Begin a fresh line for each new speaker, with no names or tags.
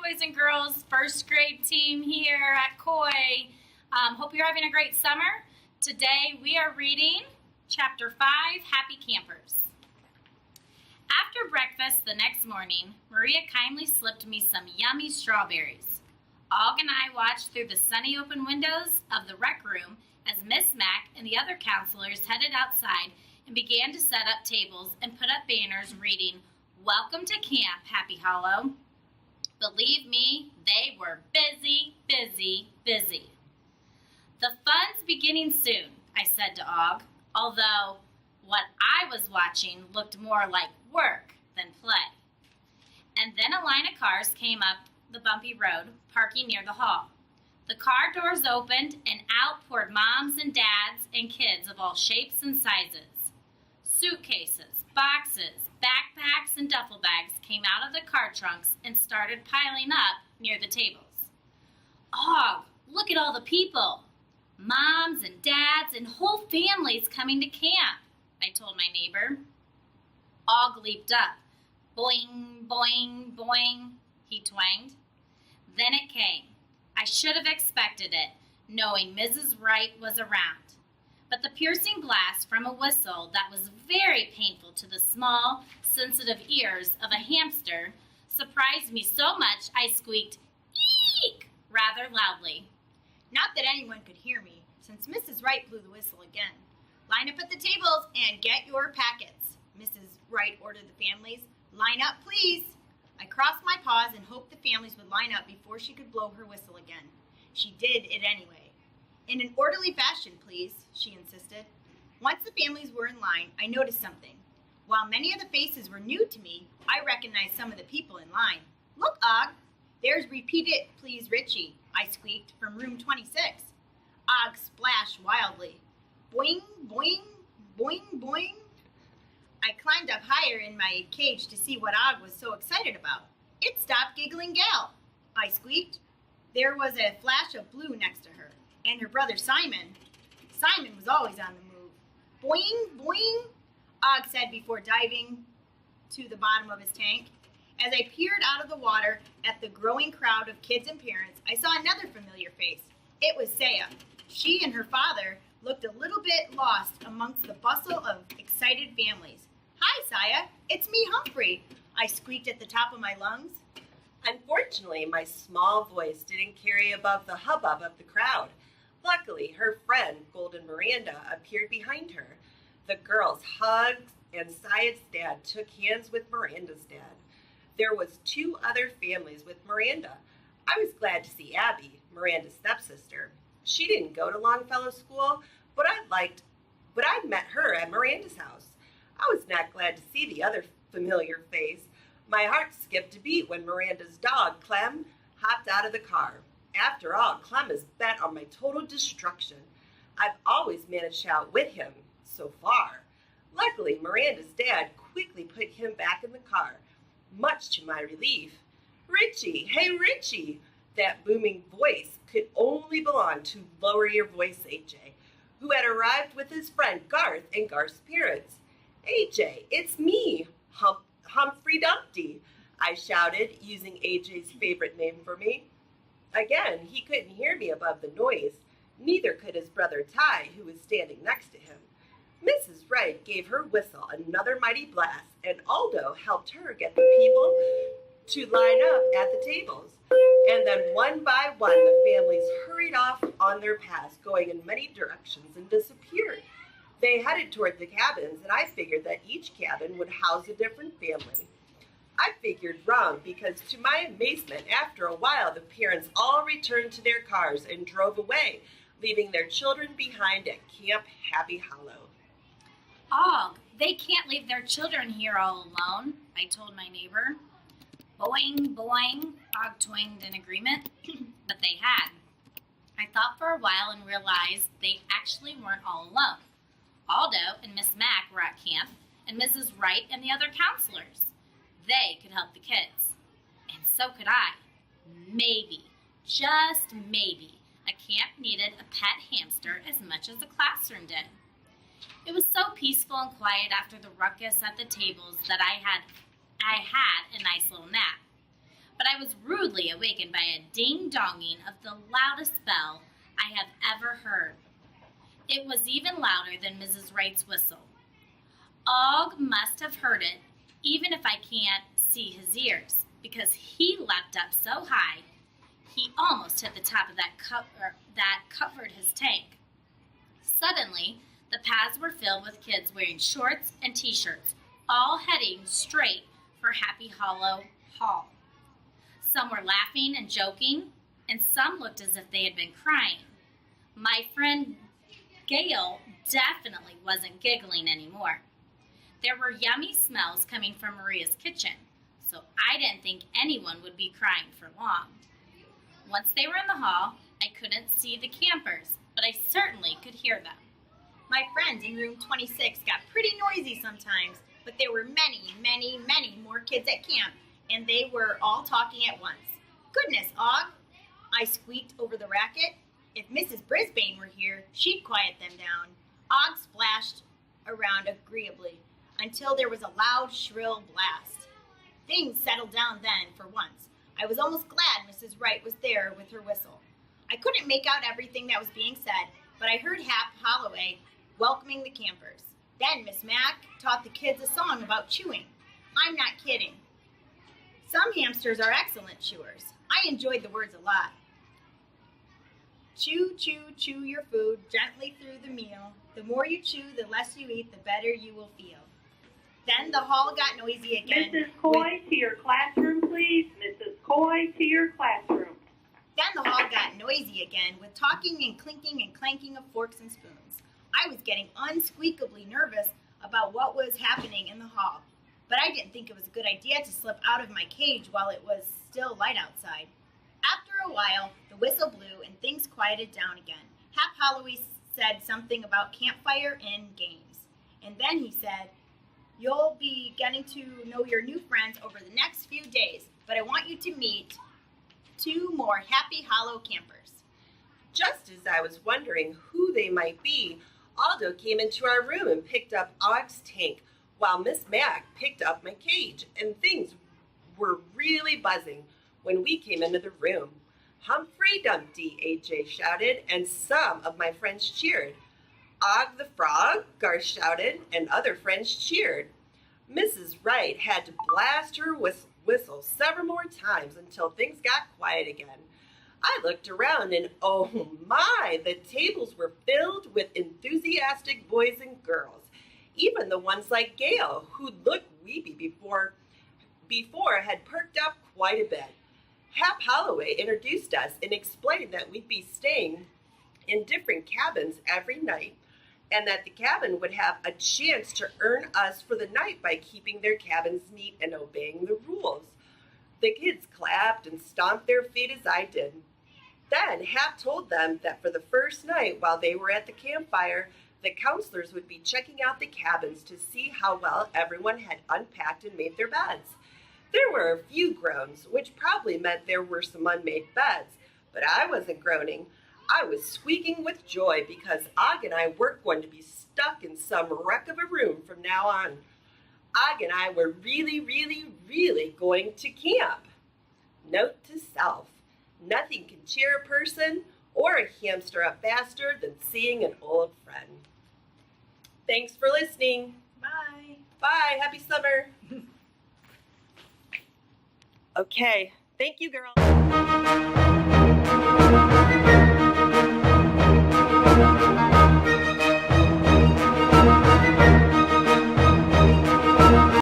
boys and girls. First grade team here at Coy. Hope you're having a great summer. Today we are reading Chapter 5, Happy Campers. After breakfast the next morning, Maria kindly slipped me some yummy strawberries. Og and I watched through the sunny open windows of the rec room as Miss Mack and the other counselors headed outside and began to set up tables and put up banners reading, "Welcome to camp, Happy Hollow." Believe me, they were busy, busy, busy. "The fun's beginning soon," I said to Og, although what I was watching looked more like work than play. And then a line of cars came up the bumpy road, parking near the hall. The car doors opened and out poured moms and dads and kids of all shapes and sizes. Suitcases, boxes, backpacks, and duffel bags came out of the car trunks and started piling up near the tables. "Og, look at all the people! Moms and dads and whole families coming to camp," I told my neighbor. Og leaped up. "Boing, boing, boing," he twanged. Then it came. I should have expected it, knowing Mrs. Wright was around. But the piercing blast from a whistle that was very painful to the small, sensitive ears of a hamster surprised me so much I squeaked, "Eek!" rather loudly.
Not that anyone could hear me, since Mrs. Wright blew the whistle again. "Line up at the tables and get your packets," Mrs. Wright ordered the families. "Line up, please." I crossed my paws and hoped the families would line up before she could blow her whistle again. She did it anyway. "In an orderly fashion, please," she insisted. Once the families were in line, I noticed something. While many of the faces were new to me, I recognized some of the people in line. "Look, Og, there's Repeat It, Please, Richie," I squeaked from room 26. Og splashed wildly. Boing, boing, boing, boing. I climbed up higher in my cage to see what Og was so excited about. "It's Stop Giggling Gal," I squeaked. There was a flash of blue next to her, and her brother Simon. Simon was always on the move. "Boing, boing," Og said before diving to the bottom of his tank. As I peered out of the water at the growing crowd of kids and parents, I saw another familiar face. It was Saya. She and her father looked a little bit lost amongst the bustle of excited families. "Hi, Saya. It's me, Humphrey," I squeaked at the top of my lungs.
Unfortunately, my small voice didn't carry above the hubbub of the crowd. Luckily, her friend, Golden Miranda, appeared behind her. The girls hugged, and Saya's dad took hands with Miranda's dad. There was 2 other families with Miranda. I was glad to see Abby, Miranda's stepsister. She didn't go to Longfellow School, but I'd met her at Miranda's house. I was not glad to see the other familiar face. My heart skipped a beat when Miranda's dog, Clem, hopped out of the car. After all, Clem is bent on my total destruction. I've always managed to outwit him, so far. Luckily, Miranda's dad quickly put him back in the car, much to my relief. "Richie, hey Richie!" That booming voice could only belong to Lower Your Voice AJ, who had arrived with his friend Garth and Garth's parents. "AJ, it's me, Humphrey Dumpty," I shouted, using AJ's favorite name for me. Again, he couldn't hear me above the noise. Neither could his brother Ty, who was standing next to him. Mrs. Wright gave her whistle another mighty blast, and Aldo helped her get the people to line up at the tables. And then one by one, the families hurried off on their paths, going in many directions, and disappeared. They headed toward the cabins, and I figured that each cabin would house a different family. I figured wrong because, to my amazement, after a while, the parents all returned to their cars and drove away, leaving their children behind at Camp Happy Hollow.
Og, they can't leave their children here all alone, I told my neighbor. Boing, boing, Og twanged in agreement, but they had. I thought for a while and realized they actually weren't all alone. Aldo and Miss Mack were at camp, and Mrs. Wright and the other counselors. They could help the kids. And so could I. Maybe, just maybe, a camp needed a pet hamster as much as a classroom did. It was so peaceful and quiet after the ruckus at the tables that I had a nice little nap. but I was rudely awakened by a ding-donging of the loudest bell I have ever heard. It was even louder than Mrs. Wright's whistle. Og must have heard it, even if I can't see his ears, because he leapt up so high, he almost hit the top of that covered his tank. Suddenly, the paths were filled with kids wearing shorts and t-shirts, all heading straight for Happy Hollow Hall. Some were laughing and joking, and some looked as if they had been crying. My friend Gail definitely wasn't giggling anymore. There were yummy smells coming from Maria's kitchen, so I didn't think anyone would be crying for long. Once they were in the hall, I couldn't see the campers, but I certainly could hear them.
My friends in room 26 got pretty noisy sometimes, but there were many more kids at camp, and they were all talking at once. Goodness, Og, I squeaked over the racket. If Mrs. Brisbane were here, she'd quiet them down. Og splashed around agreeably until there was a loud, shrill blast. Things settled down then, for once. I was almost glad Mrs. Wright was there with her whistle. I couldn't make out everything that was being said, but I heard Hap Holloway welcoming the campers. Then Miss Mack taught the kids a song about chewing. I'm not kidding. Some hamsters are excellent chewers. I enjoyed the words a lot. Chew, chew, chew your food gently through the meal. The more you chew, the less you eat, the better you will feel. Then the hall got noisy again.
Mrs. Coy, to your classroom, please. Mrs. Coy, to your classroom.
Then the hall got noisy again with talking and clinking and clanking of forks and spoons. I was getting unsqueakably nervous about what was happening in the hall, but I didn't think it was a good idea to slip out of my cage while it was still light outside. After a while, the whistle blew and things quieted down again. Hap Holloway said something about campfire and games. And then he said, "You'll be getting to know your new friends over the next few days, but I want you to meet 2 more Happy Hollow campers."
Just as I was wondering who they might be, Aldo came into our room and picked up Og's tank, while Miss Mack picked up my cage, and things were really buzzing when we came into the room. "Humphrey Dumpty," AJ shouted, and some of my friends cheered. "Og the Frog," Garth shouted, and other friends cheered. Mrs. Wright had to blast her whistle several more times until things got quiet again. I looked around and oh my, the tables were filled with enthusiastic boys and girls, even the ones like Gail, who'd looked weepy before had perked up quite a bit. Hap Holloway introduced us and explained that we'd be staying in different cabins every night, and that the cabin would have a chance to earn us for the night by keeping their cabins neat and obeying the rules. The kids clapped and stomped their feet as I did. Then Hap told them that for the first night while they were at the campfire, the counselors would be checking out the cabins to see how well everyone had unpacked and made their beds. There were a few groans, which probably meant there were some unmade beds, but I wasn't groaning. I was squeaking with joy because Og and I weren't going to be stuck in some wreck of a room from now on. Og and I were really going to camp. Note to self, nothing can cheer a person or a hamster up faster than seeing an old friend. Thanks for listening.
Bye.
Bye. Happy summer. Okay. Thank you, girls.